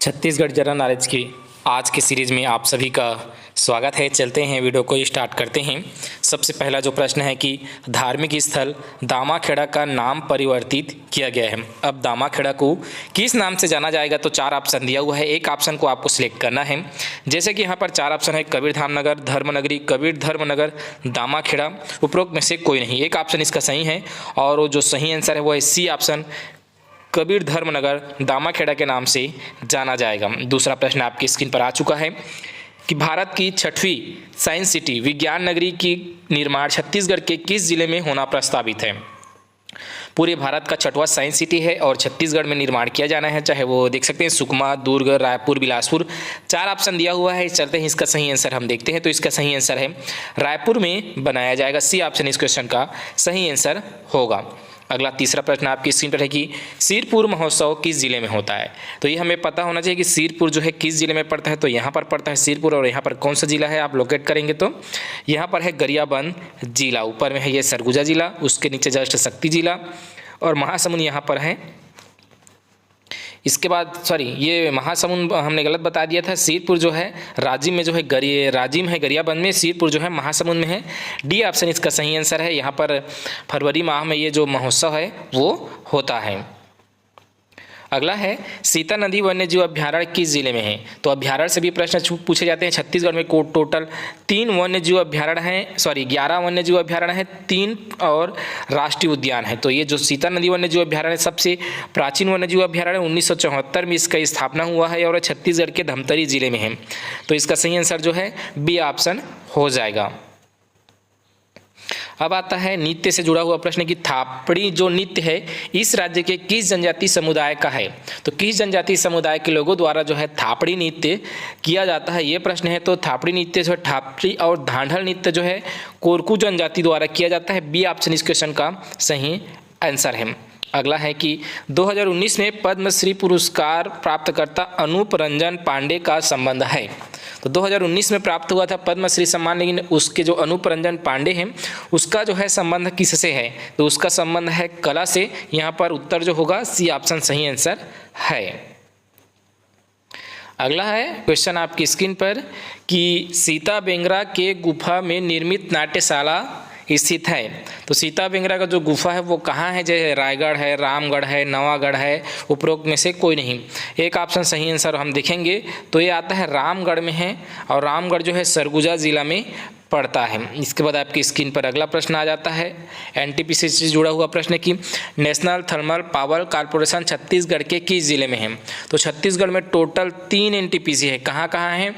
Chhattisgarh general knowledge की आज की सीरीज़ में आप सभी का स्वागत है। चलते हैं, वीडियो को स्टार्ट करते हैं। सबसे पहला जो प्रश्न है कि धार्मिक स्थल दामाखेड़ा का नाम परिवर्तित किया गया है। अब दामाखेड़ा को किस नाम से जाना जाएगा, तो 4 ऑप्शन दिया हुआ है। एक ऑप्शन को आपको सिलेक्ट करना है। जैसे कि यहाँ पर 4 ऑप्शन है, कबीरधाम नगर, धर्मनगरी, कबीर धर्मनगर, दामाखेड़ा। उपरोक्त में से कोई नहीं, एक ऑप्शन इसका सही है और वो जो सही आंसर है वो है सी ऑप्शन, कबीर धर्मनगर दामाखेड़ा के नाम से जाना जाएगा। दूसरा प्रश्न आपकी स्क्रीन पर आ चुका है कि भारत की 6वीं साइंस सिटी विज्ञान नगरी की निर्माण छत्तीसगढ़ के किस जिले में होना प्रस्तावित है। पूरे भारत का 6वां साइंस सिटी है और छत्तीसगढ़ में निर्माण किया जाना है, चाहे वो देख सकते हैं सुकमा, दुर्ग, रायपुर, बिलासपुर। 4 ऑप्शन दिया हुआ है। चलते हैं, इसका सही आंसर हम देखते हैं। तो इसका सही आंसर है रायपुर में बनाया जाएगा। सी ऑप्शन इस क्वेश्चन का सही आंसर होगा। अगला तीसरा प्रश्न आपकी स्क्रीन पर है कि सिरपुर महोत्सव किस जिले में होता है। तो ये हमें पता होना चाहिए कि सिरपुर जो है किस जिले में पड़ता है। तो यहाँ पर पड़ता है सिरपुर और यहाँ पर कौन सा जिला है आप लोकेट करेंगे तो यहाँ पर है गरियाबंद जिला। ऊपर में है ये सरगुजा जिला, उसके नीचे जस्ट शक्ति जिला और महासमुंद यहाँ पर है। इसके बाद ये महासमुंद हमने गलत बता दिया था। सिरपुर जो है राजिम में जो है राजिम है गरियाबंद में, सिरपुर जो है महासमुंद में है। डी ऑप्शन इसका सही आंसर है। यहाँ पर फरवरी माह में ये जो महोत्सव है वो होता है। अगला है सीता नदी वन्य जीव अभ्यारण्य किस जिले में है। तो अभ्यारण्य से भी प्रश्न पूछे जाते हैं। छत्तीसगढ़ में टोटल 3 वन्य जीव अभ्यारण्य हैं, 11 वन्य जीव अभ्यारण्य हैं, 3 और राष्ट्रीय उद्यान है। तो ये जो सीता नदी वन्य जीव अभ्यारण्य सबसे प्राचीन वन्य जीव अभ्यारण्य 1974 में इसका स्थापना हुआ है और छत्तीसगढ़ के धमतरी जिले में है। तो इसका सही आंसर जो है बी ऑप्शन हो जाएगा। अब आता है नृत्य से जुड़ा हुआ प्रश्न कि थापड़ी जो नृत्य है इस राज्य के किस जनजाति समुदाय का है। तो किस जनजाति समुदाय के लोगों द्वारा जो है थापड़ी नृत्य किया जाता है, ये प्रश्न है। तो थापड़ी नृत्य जो है थापड़ी और धांधल नृत्य जो है कोरकू जनजाति द्वारा किया जाता है। बी ऑप्शन इस क्वेश्चन का सही आंसर है। अगला है कि 2019 में पद्मश्री पुरस्कार प्राप्तकर्ता अनूप रंजन पांडे का संबंध है। तो 2019 में प्राप्त हुआ था पद्मश्री सम्मान, लेकिन उसके जो अनूप रंजन पांडे हैं उसका जो है संबंध किससे है। तो उसका संबंध है कला से। यहाँ पर उत्तर जो होगा सी ऑप्शन सही आंसर है। अगला है क्वेश्चन आपकी स्क्रीन पर कि सीता बेंगरा के गुफा में निर्मित नाट्यशाला स्थित है। तो सीता बेंगरा का जो गुफा है वो कहाँ है। जैसे रायगढ़ है, रामगढ़ है, नवागढ़ है। उपरोक्त में से कोई नहीं। एक ऑप्शन सही आंसर हम देखेंगे तो ये आता है रामगढ़ में है और रामगढ़ जो है सरगुजा जिला में पड़ता है। इसके बाद आपकी स्क्रीन पर अगला प्रश्न आ जाता है एनटीपीसी से जुड़ा हुआ प्रश्न कि national thermal power corporation Chhattisgarh के किस जिले में है। तो छत्तीसगढ़ में टोटल 3 एनटीपीसी है। कहाँ कहाँ है?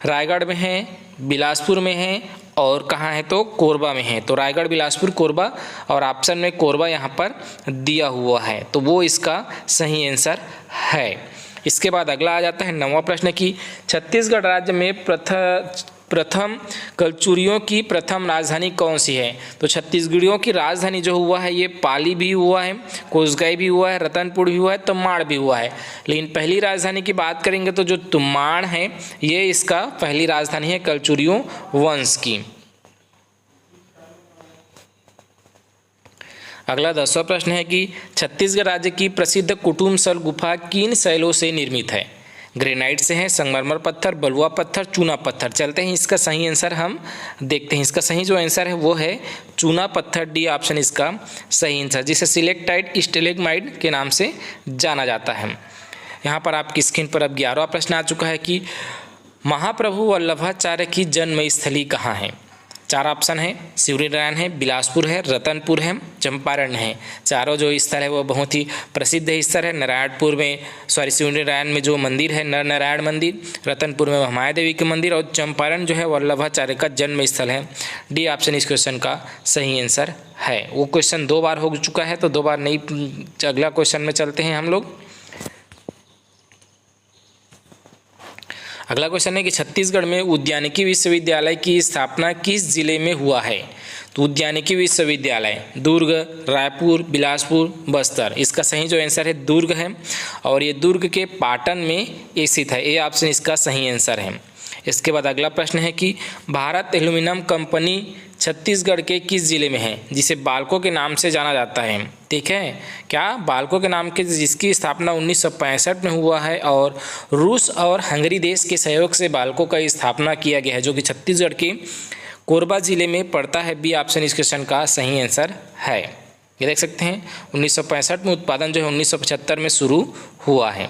रायगढ़ में है, बिलासपुर में है और कहाँ है तो कोरबा में है। तो रायगढ़, बिलासपुर, कोरबा और ऑप्शन में कोरबा यहाँ पर दिया हुआ है, तो वो इसका सही आंसर है। इसके बाद अगला आ जाता है 9वां प्रश्न कि छत्तीसगढ़ राज्य में प्रथम कलचुरियों की प्रथम राजधानी कौन सी है। तो छत्तीसगढ़ियों की राजधानी जो हुआ है ये पाली भी हुआ है, कोसगाई भी हुआ है, रतनपुर भी हुआ है, तमाड़ भी हुआ है। लेकिन पहली राजधानी की बात करेंगे तो जो तमाड़ है ये इसका पहली राजधानी है कलचुरियों वंश की। अगला 10वां प्रश्न है कि छत्तीसगढ़ राज्य की प्रसिद्ध कुटुम्बसल गुफा किन शैलों से निर्मित है। ग्रेनाइट से है, संगमरमर पत्थर, बलुआ पत्थर, चूना पत्थर। चलते हैं, इसका सही आंसर हम देखते हैं। इसका सही जो आंसर है वो है चूना पत्थर। डी ऑप्शन इसका सही आंसर, जिसे सिलेक्टाइट स्टेलेग्माइट के नाम से जाना जाता है। यहाँ पर आपकी स्क्रीन पर अब 11वां प्रश्न आ चुका है कि महाप्रभु वल्लभाचार्य की जन्मस्थली कहाँ है। 4 ऑप्शन है, शिवरीनारायण है, बिलासपुर है, रतनपुर है, चंपारण है। चारों जो स्थल है वो बहुत ही प्रसिद्ध स्थल है। नारायणपुर में शिवरीनारायण में जो मंदिर है नर नारायण मंदिर, रतनपुर में महामाया देवी के मंदिर और चंपारण जो है वल्लभाचार्य का जन्म स्थल है। डी ऑप्शन इस क्वेश्चन का सही आंसर है। वो क्वेश्चन 2 बार हो चुका है तो 2 बार नहीं। अगला क्वेश्चन में चलते हैं हम लोग। अगला क्वेश्चन है कि छत्तीसगढ़ में उद्यानिकी विश्वविद्यालय की स्थापना किस जिले में हुआ है। तो उद्यानिकी विश्वविद्यालय दुर्ग, रायपुर, बिलासपुर, बस्तर। इसका सही जो आंसर है दुर्ग है और ये दुर्ग के पाटन में स्थित है। ये ऑप्शन इसका सही आंसर है। इसके बाद अगला प्रश्न है कि भारत एल्यूमिनियम कंपनी छत्तीसगढ़ के किस जिले में है, जिसे बाल्को के नाम से जाना जाता है। ठीक है, क्या बाल्को के नाम के, जिसकी स्थापना 1965 में हुआ है और रूस और हंगरी देश के सहयोग से बाल्को का स्थापना किया गया है, जो कि छत्तीसगढ़ के कोरबा जिले में पड़ता है। बी ऑप्शन इस क्वेश्चन का सही आंसर है। ये देख सकते हैं 1965 में, उत्पादन जो है 1975 में शुरू हुआ है।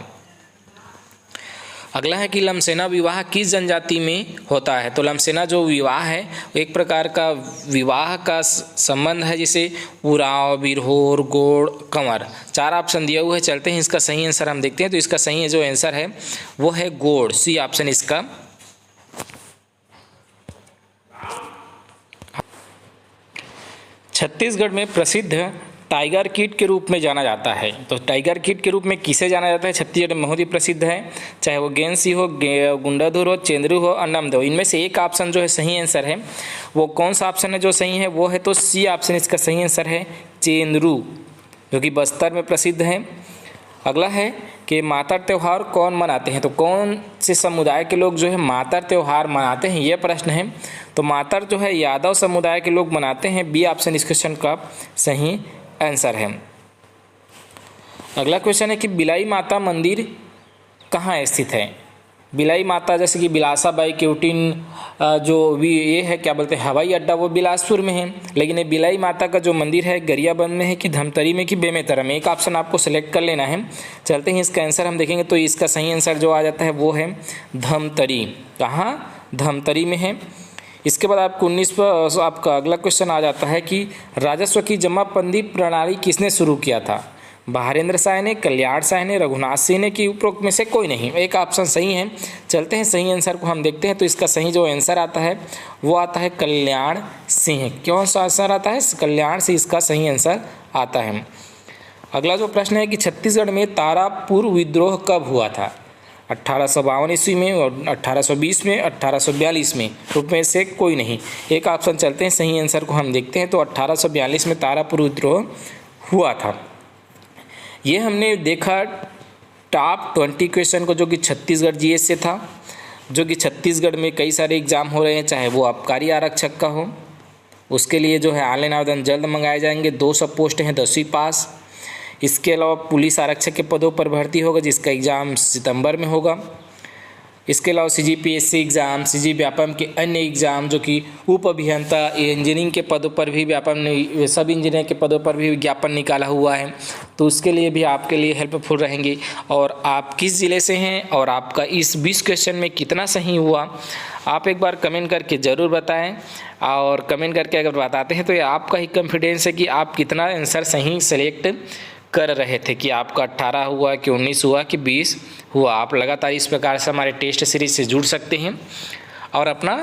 अगला है कि लमसेना विवाह किस जनजाति में होता है। तो लमसेना जो विवाह है वो एक प्रकार का विवाह का संबंध है, जिसे उरांव, बिरहोर, गोड़, कंवर, 4 ऑप्शन दिया हुआ है। चलते हैं इसका सही आंसर हम देखते हैं। तो इसका सही जो आंसर है वो है गोड़, सी ऑप्शन इसका। छत्तीसगढ़ में प्रसिद्ध टाइगर किड के रूप में जाना जाता है। तो टाइगर किड के रूप में किसे जाना जाता है छत्तीसगढ़ में, बहुत ही प्रसिद्ध है, चाहे वो गेंसी हो, गुंडाधुर हो, चेंद्रू हो, अन्नमद हो। इनमें से एक ऑप्शन जो है सही आंसर है, वो कौन सा ऑप्शन है जो सही है, वो है तो सी ऑप्शन इसका सही आंसर है, चेंद्रू, जो कि बस्तर में प्रसिद्ध है। अगला है कि मातर त्यौहार कौन मनाते हैं। तो कौन से समुदाय के लोग जो है मातर त्यौहार मनाते हैं, ये प्रश्न है। तो मातर जो है यादव समुदाय के लोग मनाते हैं। बी ऑप्शन इस क्वेश्चन का सही आंसर है। अगला क्वेश्चन है कि बिलाई माता मंदिर कहाँ स्थित है। बिलाई माता जैसे कि बिलासाबाई केवटिन जो भी ये है क्या बोलते हैं हवाई अड्डा, वो बिलासपुर में है। लेकिन ये बिलाई माता का जो मंदिर है गरियाबंद में है कि धमतरी में कि बेमेतरा में, एक ऑप्शन आपको सेलेक्ट कर लेना है। चलते हैं इसका आंसर हम देखेंगे। तो इसका सही आंसर जो आ जाता है वो है धमतरी। कहाँ, धमतरी में है। इसके बाद आपको 19 पर आपका अगला क्वेश्चन आ जाता है कि राजस्व की जमाबंदी प्रणाली किसने शुरू किया था। बहारेंद्र शाह ने, कल्याण शाह ने, रघुनाथ सिंह ने कि उपरोक्त में से कोई नहीं, एक ऑप्शन सही है। चलते हैं सही आंसर को हम देखते हैं। तो इसका सही जो आंसर आता है वो आता है कल्याण सिंह। कौन सा आंसर आता है, कल्याण सिंह इसका सही आंसर आता है। अगला जो प्रश्न है कि छत्तीसगढ़ में तारापुर विद्रोह कब हुआ था। 1852 ईस्वी में और 1820 में, 1842 में, रूप में से कोई नहीं, एक ऑप्शन। चलते हैं सही आंसर को हम देखते हैं। तो 1842 में तारापुर विद्रोह हुआ था। ये हमने देखा टॉप 20 क्वेश्चन को, जो कि छत्तीसगढ़ जीएस से था, जो कि छत्तीसगढ़ में कई सारे एग्जाम हो रहे हैं, चाहे वो आबकारी आरक्षक का हो, उसके लिए जो है ऑनलाइन आवेदन जल्द मंगाए जाएंगे। 200 पोस्ट हैं 10वीं पास। इसके अलावा पुलिस आरक्षक के पदों पर भर्ती होगा, जिसका एग्ज़ाम सितंबर में होगा। इसके अलावा सीजीपीएससी एग्ज़ाम, सीजी व्यापम के अन्य एग्ज़ाम, जो कि उप अभियंता, इंजीनियरिंग के पदों पर भी व्यापम, सब इंजीनियर के पदों पर भी विज्ञापन निकाला हुआ है। तो उसके लिए भी आपके लिए हेल्पफुल रहेंगे। और आप किस ज़िले से हैं और आपका इस 20 क्वेश्चन में कितना सही हुआ, आप एक बार कमेंट करके ज़रूर बताएं। और कमेंट करके अगर बताते हैं तो ये आपका ही कॉन्फिडेंस है कि आप कितना आंसर सही सेलेक्ट कर रहे थे, कि आपका 18 हुआ कि 19 हुआ कि 20 हुआ। आप लगातार इस प्रकार से हमारे टेस्ट सीरीज से जुड़ सकते हैं और अपना